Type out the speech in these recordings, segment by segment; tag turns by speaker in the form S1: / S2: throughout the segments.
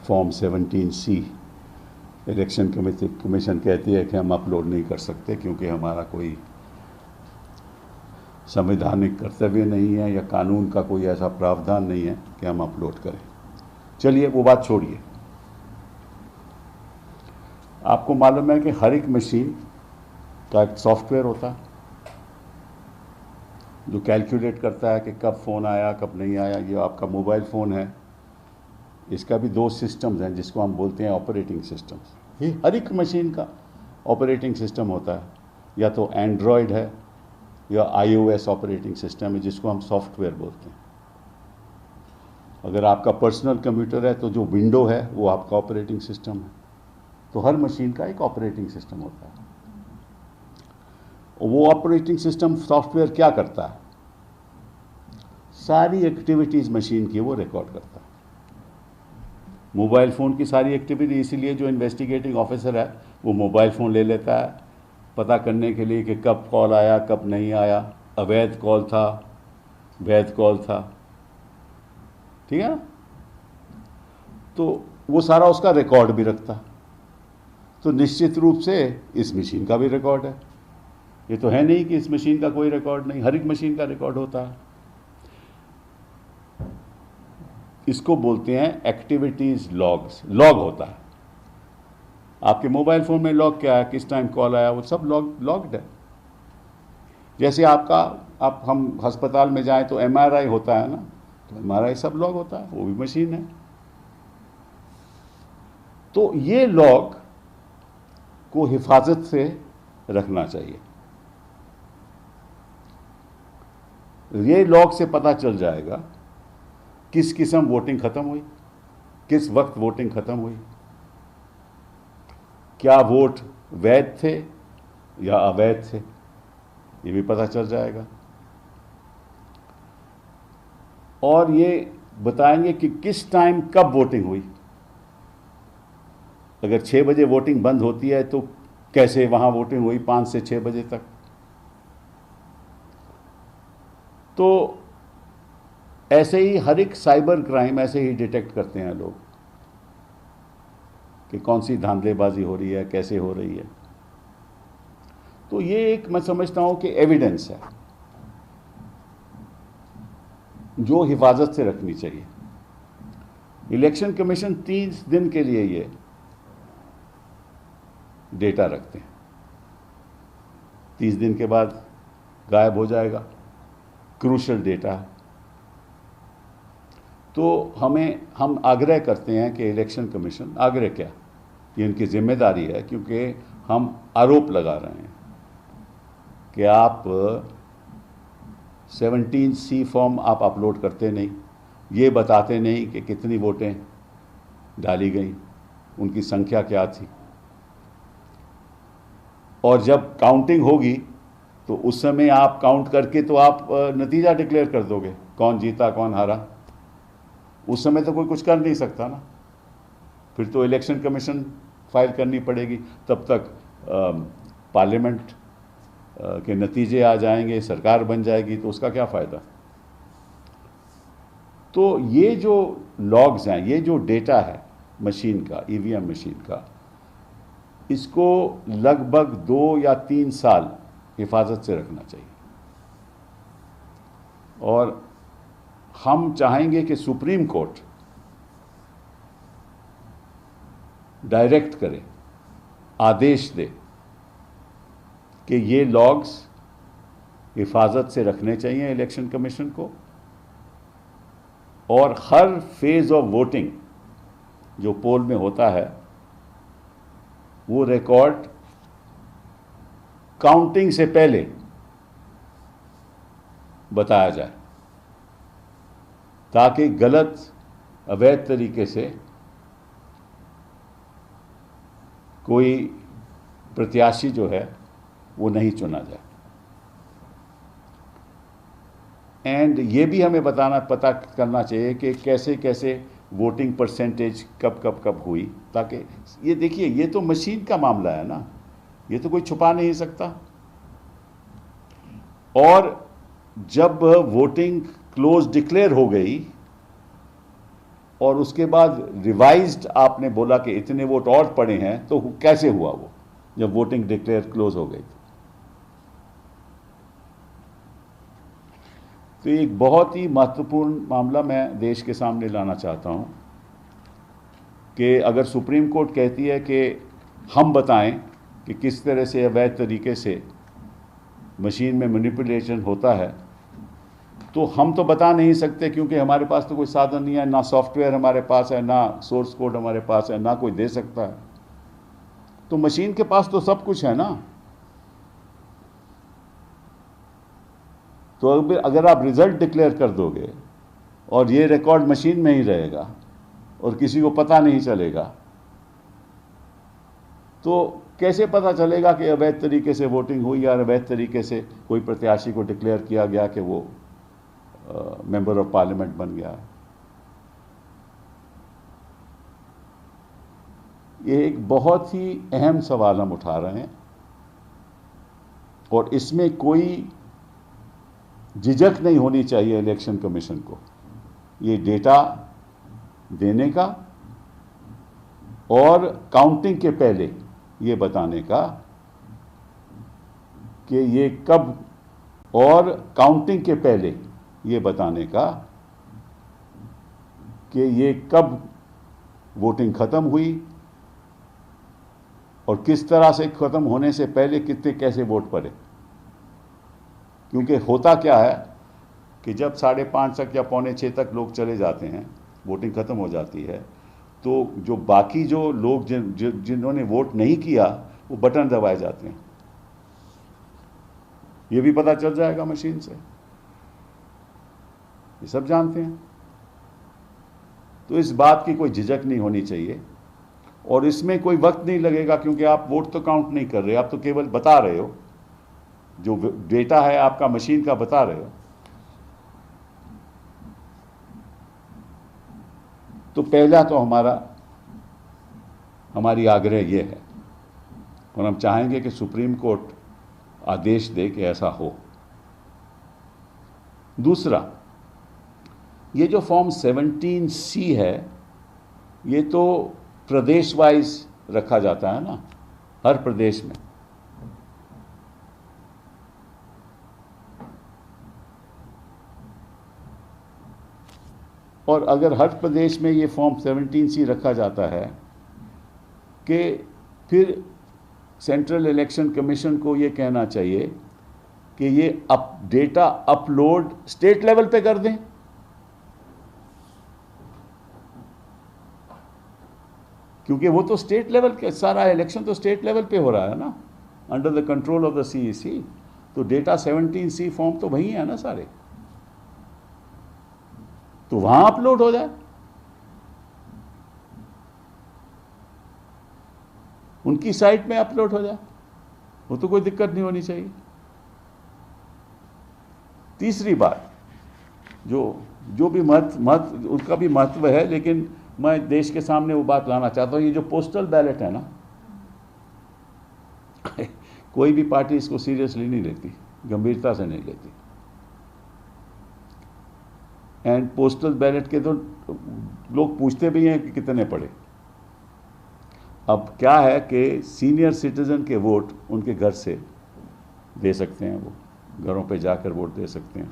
S1: Form 17C election commission कहती है कि हम अपलोड नहीं कर सकते क्योंकि हमारा कोई संवैधानिक कर्तव्य नहीं है या कानून का कोई ऐसा प्रावधान नहीं है कि हम अपलोड करें। चलिए वो बात छोड़िए। आपको मालूम है कि हर एक मशीन का एक सॉफ्टवेयर होता है जो कैलकुलेट करता है कि कब फ़ोन आया कब नहीं आया। ये आपका मोबाइल फ़ोन है, इसका भी दो सिस्टम्स हैं जिसको हम बोलते हैं ऑपरेटिंग सिस्टम्स। ये हर एक मशीन का ऑपरेटिंग सिस्टम होता है, या तो एंड्रॉयड है या iOS ऑपरेटिंग सिस्टम है जिसको हम सॉफ्टवेयर बोलते हैं। अगर आपका पर्सनल कंप्यूटर है तो जो विंडो है वो आपका ऑपरेटिंग सिस्टम है। तो हर मशीन का एक ऑपरेटिंग सिस्टम होता है। वो ऑपरेटिंग सिस्टम सॉफ्टवेयर क्या करता है? सारी एक्टिविटीज़ मशीन की वो रिकॉर्ड करता है। मोबाइल फ़ोन की सारी एक्टिविटी, इसीलिए जो इन्वेस्टिगेटिंग ऑफिसर है वो मोबाइल फ़ोन ले लेता है पता करने के लिए कि कब कॉल आया कब नहीं आया, अवैध कॉल था, वैध कॉल था, ठीक है ना। तो वो सारा उसका रिकॉर्ड भी रखता है। तो निश्चित रूप से इस मशीन का भी रिकॉर्ड है। ये तो है नहीं कि इस मशीन का कोई रिकॉर्ड नहीं, हर एक मशीन का रिकॉर्ड होता है। इसको बोलते हैं एक्टिविटीज लॉग्स। लॉग होता है आपके मोबाइल फ़ोन में। लॉग क्या है? किस टाइम कॉल आया, वो सब लॉग्ड है। जैसे आप हम अस्पताल में जाएं तो MRI होता है ना, तो MRI सब लॉग होता है, वो भी मशीन है। तो ये लॉग को हिफाजत से रखना चाहिए। ये लॉग से पता चल जाएगा किस किस्म वोटिंग ख़त्म हुई, किस वक्त वोटिंग ख़त्म हुई, क्या वोट वैध थे या अवैध थे, ये भी पता चल जाएगा। और ये बताएंगे कि किस टाइम कब वोटिंग हुई। अगर 6 बजे वोटिंग बंद होती है तो कैसे वहाँ वोटिंग हुई 5 से 6 बजे तक। तो ऐसे ही हर एक साइबर क्राइम ऐसे ही डिटेक्ट करते हैं लोग कि कौन सी धांधलेबाजी हो रही है, कैसे हो रही है। तो ये एक मैं समझता हूं कि एविडेंस है जो हिफाजत से रखनी चाहिए। इलेक्शन कमीशन 30 दिन के लिए ये डेटा रखते हैं, 30 दिन के बाद गायब हो जाएगा। क्रूशल डेटा है। तो हम आग्रह करते हैं कि इलेक्शन कमीशन, आग्रह क्या, ये इनकी जिम्मेदारी है क्योंकि हम आरोप लगा रहे हैं कि आप 17C फॉर्म आप अपलोड करते नहीं, ये बताते नहीं कि कितनी वोटें डाली गई, उनकी संख्या क्या थी, और जब काउंटिंग होगी तो उस समय आप काउंट करके तो आप नतीजा डिक्लेयर कर दोगे कौन जीता कौन हारा। उस समय तो कोई कुछ कर नहीं सकता ना, फिर तो इलेक्शन कमीशन फाइल करनी पड़ेगी। तब तक पार्लियामेंट के नतीजे आ जाएंगे, सरकार बन जाएगी, तो उसका क्या फ़ायदा। तो ये जो लॉग्स हैं, ये जो डेटा है मशीन का, EVM मशीन का, इसको लगभग 2 या 3 साल हिफाजत से रखना चाहिए। और हम चाहेंगे कि सुप्रीम कोर्ट डायरेक्ट करे, आदेश दे कि ये लॉग्स हिफाजत से रखने चाहिए इलेक्शन कमीशन को, और हर फेज ऑफ वोटिंग जो पोल में होता है वो रिकॉर्ड काउंटिंग से पहले बताया जाए, ताकि गलत अवैध तरीके से कोई प्रत्याशी जो है वो नहीं चुना जाए। एंड ये भी हमें पता करना चाहिए कि कैसे कैसे वोटिंग परसेंटेज कब हुई, ताकि ये देखिए, ये तो मशीन का मामला है ना, ये तो कोई छुपा नहीं सकता। और जब वोटिंग क्लोज डिक्लेयर हो गई और उसके बाद रिवाइज्ड आपने बोला कि इतने वोट और पड़े हैं, तो कैसे हुआ वो जब वोटिंग डिक्लेयर क्लोज हो गई? तो एक बहुत ही महत्वपूर्ण मामला मैं देश के सामने लाना चाहता हूं कि अगर सुप्रीम कोर्ट कहती है कि हम बताएं कि किस तरह से अवैध तरीके से मशीन में मैनिपुलेशन होता है, तो हम तो बता नहीं सकते क्योंकि हमारे पास तो कोई साधन नहीं है, ना सॉफ्टवेयर हमारे पास है, ना सोर्स कोड हमारे पास है, ना कोई दे सकता है। तो मशीन के पास तो सब कुछ है ना। तो अगर आप रिजल्ट डिक्लेयर कर दोगे और ये रिकॉर्ड मशीन में ही रहेगा और किसी को पता नहीं चलेगा, तो कैसे पता चलेगा कि अवैध तरीके से वोटिंग हुई या अवैध तरीके से कोई प्रत्याशी को डिक्लेयर किया गया कि वो मेंबर ऑफ पार्लियामेंट बन गया? ये एक बहुत ही अहम सवाल हम उठा रहे हैं और इसमें कोई झिझक नहीं होनी चाहिए इलेक्शन कमीशन को ये डेटा देने का और काउंटिंग के पहले ये बताने का कि ये कब, और काउंटिंग के पहले ये बताने का कि ये कब वोटिंग ख़त्म हुई और किस तरह से ख़त्म होने से पहले कितने कैसे वोट पड़े। क्योंकि होता क्या है कि जब 5:30 तक या 5:45 तक लोग चले जाते हैं, वोटिंग ख़त्म हो जाती है, तो जो बाकी जो लोग जिन्होंने वोट नहीं किया वो बटन दबाए जाते हैं। ये भी पता चल जाएगा मशीन से, ये सब जानते हैं। तो इस बात की कोई झिझक नहीं होनी चाहिए और इसमें कोई वक्त नहीं लगेगा क्योंकि आप वोट तो काउंट नहीं कर रहे, आप तो केवल बता रहे हो, जो डेटा है आपका मशीन का बता रहे हो। तो पहला तो हमारी आग्रह ये है और हम चाहेंगे कि सुप्रीम कोर्ट आदेश दे कि ऐसा हो। दूसरा, ये जो फॉर्म 17C है, ये तो प्रदेश वाइज रखा जाता है ना, हर प्रदेश में। और अगर हर प्रदेश में ये फॉर्म 17C रखा जाता है कि फिर सेंट्रल इलेक्शन कमीशन को ये कहना चाहिए कि ये डेटा अपलोड स्टेट लेवल पे कर दें। क्योंकि वो तो स्टेट लेवल के, सारा इलेक्शन तो स्टेट लेवल पे हो रहा है ना, under the control of the CEC। तो डेटा 17C फॉर्म तो वही है ना सारे, तो वहां अपलोड हो जाए, उनकी साइट में अपलोड हो जाए, वो तो कोई दिक्कत नहीं होनी चाहिए। तीसरी बात, जो भी महत्व उसका भी महत्व है, लेकिन मैं देश के सामने वो बात लाना चाहता हूं, ये जो पोस्टल बैलेट है ना, कोई भी पार्टी इसको सीरियसली नहीं लेती, गंभीरता से नहीं लेती। एंड पोस्टल बैलेट के तो लोग पूछते भी हैं कि कितने पड़े। अब क्या है कि सीनियर सिटीजन के वोट उनके घर से दे सकते हैं, वो घरों पे जाकर वोट दे सकते हैं,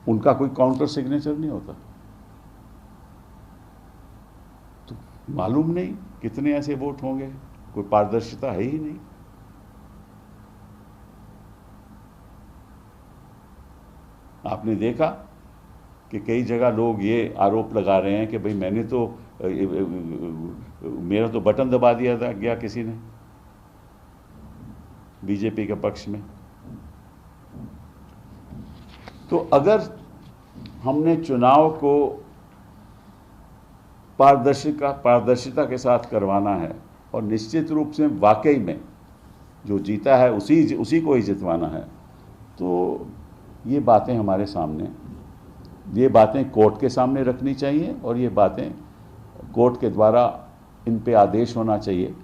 S1: उनका कोई काउंटर सिग्नेचर नहीं होता। तो मालूम नहीं कितने ऐसे वोट होंगे, कोई पारदर्शिता है ही नहीं। आपने देखा कि कई जगह लोग ये आरोप लगा रहे हैं कि भाई मैंने तो मेरा तो बटन दबा दिया था गया किसी ने, बीजेपी के पक्ष में। तो अगर हमने चुनाव को पारदर्शिता के साथ करवाना है और निश्चित रूप से वाकई में जो जीता है उसी को ही जितवाना है, तो ये बातें हमारे सामने, ये बातें कोर्ट के सामने रखनी चाहिए और ये बातें कोर्ट के द्वारा इन पे आदेश होना चाहिए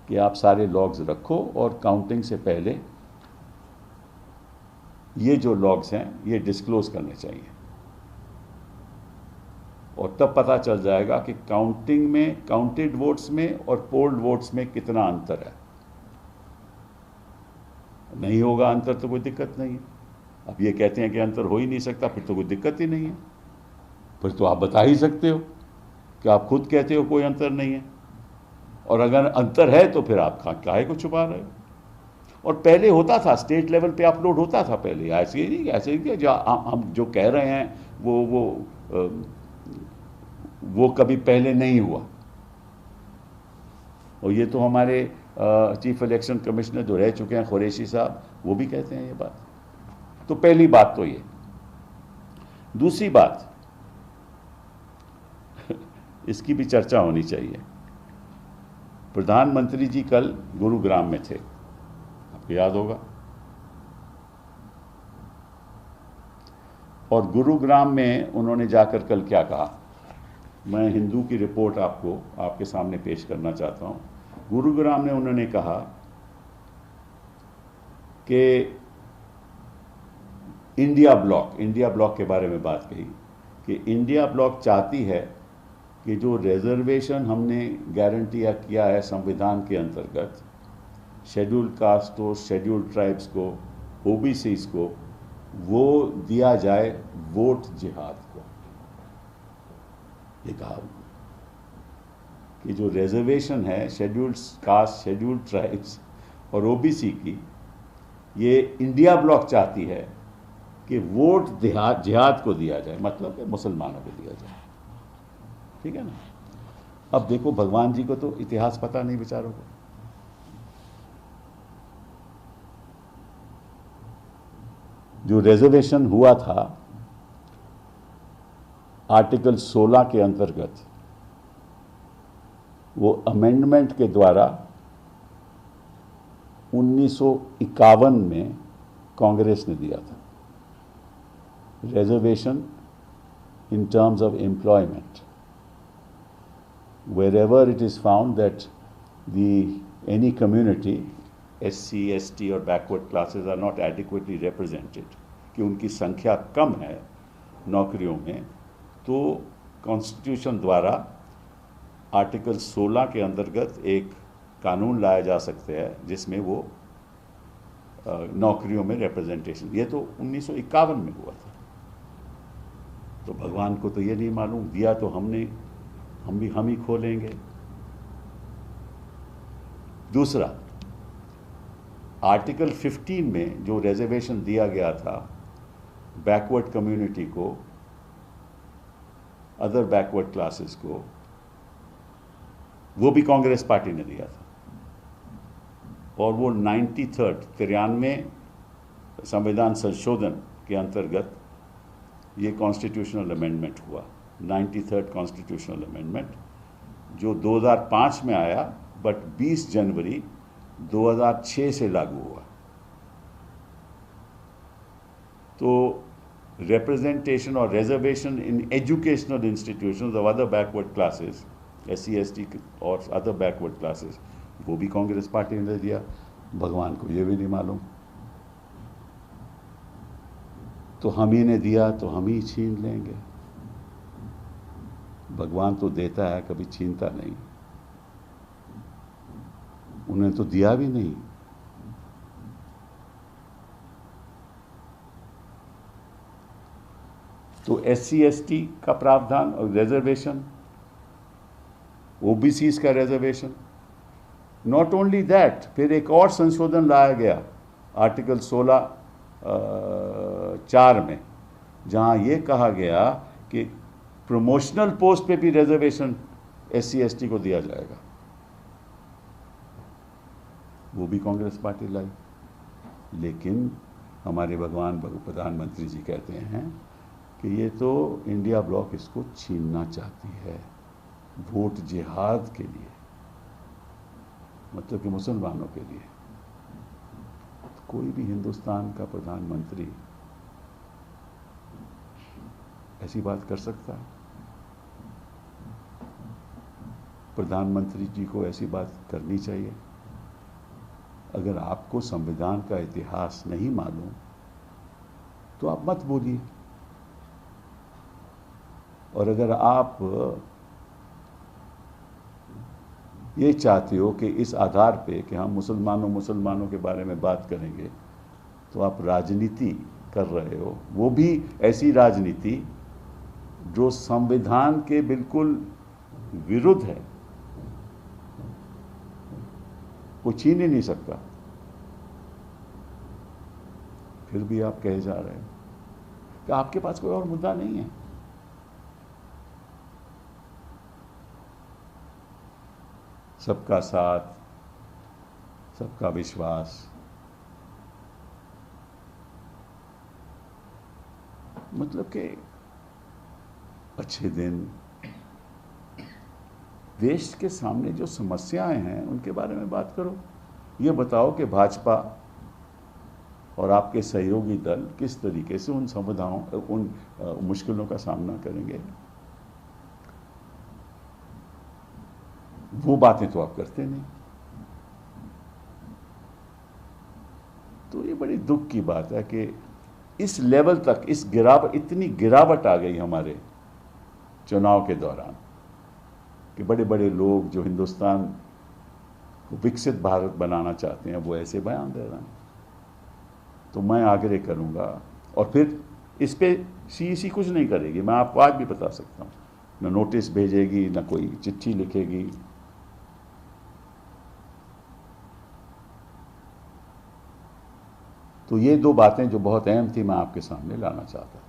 S1: कि आप सारे लॉग्स रखो और काउंटिंग से पहले ये जो लॉग्स हैं ये डिस्क्लोज करने चाहिए। और तब पता चल जाएगा कि काउंटिंग में, काउंटेड वोट्स में और पोल्ड वोट्स में कितना अंतर है। नहीं होगा अंतर तो कोई दिक्कत नहीं है। अब ये कहते हैं कि अंतर हो ही नहीं सकता, फिर तो कोई दिक्कत ही नहीं है। फिर तो आप बता ही सकते हो कि आप खुद कहते हो कोई अंतर नहीं है, और अगर अंतर है तो फिर आप काहे को छुपा रहे हो। और पहले होता था, स्टेट लेवल पे अपलोड होता था पहले, ऐसे ही नहीं, ऐसे ही जो हम जो कह रहे हैं वो कभी पहले नहीं हुआ। और ये तो हमारे चीफ इलेक्शन कमिश्नर जो रह चुके हैं कुरैशी साहब, वो भी कहते हैं ये बात। तो पहली बात तो ये। दूसरी बात, इसकी भी चर्चा होनी चाहिए। प्रधानमंत्री जी कल गुरुग्राम में थे, आपको याद होगा। और गुरुग्राम में उन्होंने जाकर कल क्या कहा, मैं हिंदू की रिपोर्ट आपको आपके सामने पेश करना चाहता हूं। गुरुग्राम में उन्होंने कहा कि इंडिया ब्लॉक के बारे में बात कही कि इंडिया ब्लॉक चाहती है कि जो रिजर्वेशन हमने गारंटी किया है संविधान के अंतर्गत, शेड्यूल्ड कास्ट को, शेड्यूल्ड ट्राइब्स को, ओबीसीज को, वो दिया जाए वोट जिहाद को। ये कहा कि जो रिजर्वेशन है शेड्यूल्ड कास्ट, शेड्यूल्ड ट्राइब्स और ओबीसी की, ये इंडिया ब्लॉक चाहती है कि वोट जिहाद को दिया जाए, मतलब मुसलमानों को दिया जाए। ठीक है ना। अब देखो, भगवान जी को तो इतिहास पता नहीं बेचारों को। जो रिजर्वेशन हुआ था आर्टिकल 16 के अंतर्गत, वो अमेंडमेंट के द्वारा 1951 में कांग्रेस ने दिया था। Reservation in terms of employment, wherever it is found that any community, SC, ST और backward classes are not adequately represented, कि उनकी संख्या कम है नौकरियों में, तो कॉन्स्टिट्यूशन द्वारा आर्टिकल 16 के अंतर्गत एक कानून लाया जा सकता है जिसमें वो नौकरियों में रिप्रेजेंटेशन, ये तो 1951 में हुआ था। तो भगवान को तो ये नहीं मालूम, दिया तो हमने, हम ही खोलेंगे। दूसरा, आर्टिकल 15 में जो रिजर्वेशन दिया गया था बैकवर्ड कम्युनिटी को, अदर बैकवर्ड क्लासेस को, वो भी कांग्रेस पार्टी ने दिया था। और वो 93 संविधान संशोधन के अंतर्गत ये कॉन्स्टिट्यूशनल अमेंडमेंट हुआ, 93 कॉन्स्टिट्यूशनल अमेंडमेंट, जो 2005 में आया, बट 20 जनवरी 2006 से लागू हुआ। तो representation or reservation in educational institutions of other backward classes, SC, ST और other backward classes, वो भी कांग्रेस पार्टी ने दिया। भगवान को ये भी नहीं मालूम। तो हम ही ने दिया तो हम ही छीन लेंगे। भगवान तो देता है, कभी छीनता नहीं। उन्हें तो दिया भी नहीं। तो SC, ST का प्रावधान और रिजर्वेशन, ओबीसीज का रिजर्वेशन, नॉट ओनली दैट, फिर एक और संशोधन लाया गया आर्टिकल 16(4) में, जहां ये कहा गया कि प्रमोशनल पोस्ट पे भी रिजर्वेशन SC, ST को दिया जाएगा। वो भी कांग्रेस पार्टी लाई। लेकिन हमारे भगवान प्रधानमंत्री जी कहते हैं कि ये तो इंडिया ब्लॉक इसको छीनना चाहती है वोट जिहाद के लिए, मतलब कि मुसलमानों के लिए। तो कोई भी हिंदुस्तान का प्रधानमंत्री ऐसी बात कर सकता है? प्रधानमंत्री जी को ऐसी बात करनी चाहिए? अगर आपको संविधान का इतिहास नहीं मालूम तो आप मत बोलिए। और अगर आप ये चाहते हो कि इस आधार पे कि हम मुसलमानों के बारे में बात करेंगे, तो आप राजनीति कर रहे हो, वो भी ऐसी राजनीति जो संविधान के बिल्कुल विरुद्ध है, कोई छीन ही नहीं सकता। फिर भी आप कहे जा रहे हो कि आपके पास कोई और मुद्दा नहीं है। सबका साथ, सबका विश्वास, मतलब कि अच्छे दिन, देश के सामने जो समस्याएं हैं उनके बारे में बात करो। ये बताओ कि भाजपा और आपके सहयोगी दल किस तरीके से उन मुश्किलों का सामना करेंगे। वो बातें तो आप करते नहीं। तो ये बड़ी दुख की बात है कि इस लेवल तक इतनी गिरावट आ गई हमारे चुनाव के दौरान कि बड़े बड़े लोग जो हिंदुस्तान को विकसित भारत बनाना चाहते हैं वो ऐसे बयान दे रहे हैं। तो मैं आग्रह करूंगा, और फिर इस पे सीईसी कुछ नहीं करेगी, मैं आपको आज भी बता सकता हूं, न नोटिस भेजेगी, न कोई चिट्ठी लिखेगी। तो ये दो बातें जो बहुत अहम थी मैं आपके सामने लाना चाहता था।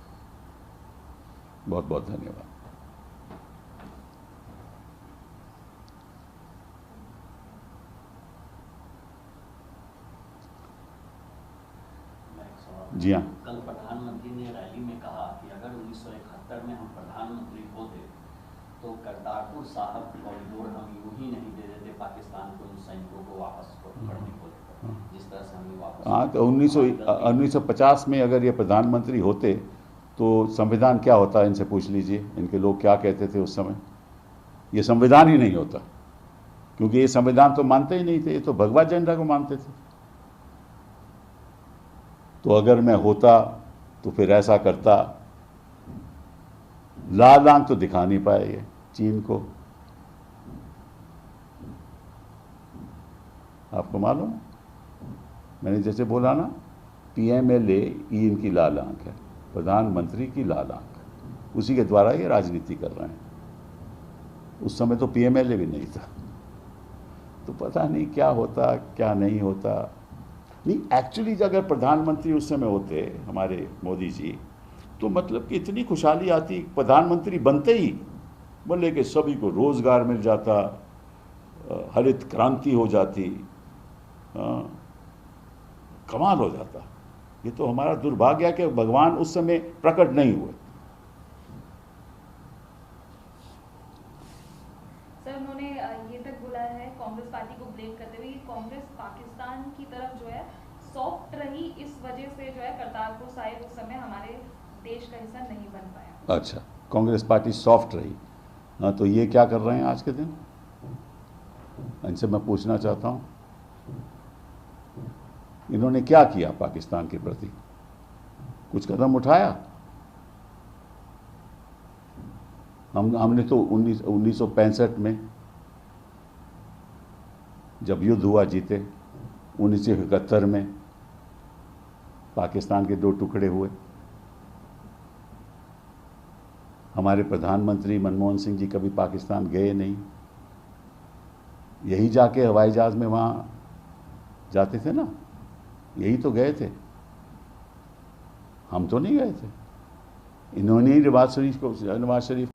S1: बहुत बहुत धन्यवाद। जी हाँ,
S2: कल प्रधानमंत्री ने रैली में कहा कि अगर 1971 में हम प्रधानमंत्री होते तो करतारपुर साहब कॉरिडोर हम यूं ही नहीं दे देते पाकिस्तान को, उन सैनिकों को वापस पढ़ने को लेकर, जिस तरह से हमें वापस।
S1: हाँ, तो 1950 में अगर ये प्रधानमंत्री होते तो संविधान क्या होता, इनसे पूछ लीजिए, इनके लोग क्या कहते थे उस समय। ये संविधान ही नहीं होता, क्योंकि ये संविधान तो मानते ही नहीं थे, ये तो भगवा झंडा को मानते थे। तो अगर मैं होता तो फिर ऐसा करता। लाल आंख तो दिखा नहीं पाएंगे चीन को, आपको मालूम। मैंने जैसे बोला ना, PMLA इनकी लाल आंख है, प्रधानमंत्री की लाल आंख, उसी के द्वारा ये राजनीति कर रहे हैं। उस समय तो PMLA भी नहीं था, तो पता नहीं क्या होता क्या नहीं होता। नहीं, एक्चुअली अगर प्रधानमंत्री उस समय होते हमारे मोदी जी, तो मतलब कि इतनी खुशहाली आती, प्रधानमंत्री बनते ही बोले कि सभी को रोजगार मिल जाता, हरित क्रांति हो जाती, कमाल हो जाता। ये तो हमारा दुर्भाग्य है कि भगवान उस समय प्रकट नहीं हुए।
S3: सर, उन्होंने ये तक बोला है कांग्रेस पार्टी को ब्लेम करते हुए कि कांग्रेस पाकिस्तान की तरफ जो है सॉफ्ट रही, इस वजह से जो है करतारपुर साहिब उस समय हमारे देश का हिस्सा नहीं बन पाया। अच्छा,
S1: कांग्रेस पार्टी सॉफ्ट रही। हाँ, तो ये क्या कर रहे हैं आज के दिन, इनसे मैं पूछना चाहता हूँ, इन्होंने क्या किया पाकिस्तान के प्रति? कुछ कदम उठाया? हमने तो 1965 में जब युद्ध हुआ जीते, 1971 में पाकिस्तान के 2 टुकड़े हुए। हमारे प्रधानमंत्री मनमोहन सिंह जी कभी पाकिस्तान गए नहीं, यही जाके हवाई जहाज में वहाँ जाते थे ना, यही तो गए थे, हम तो नहीं गए थे। इन्होंने ही नवाज शरीफ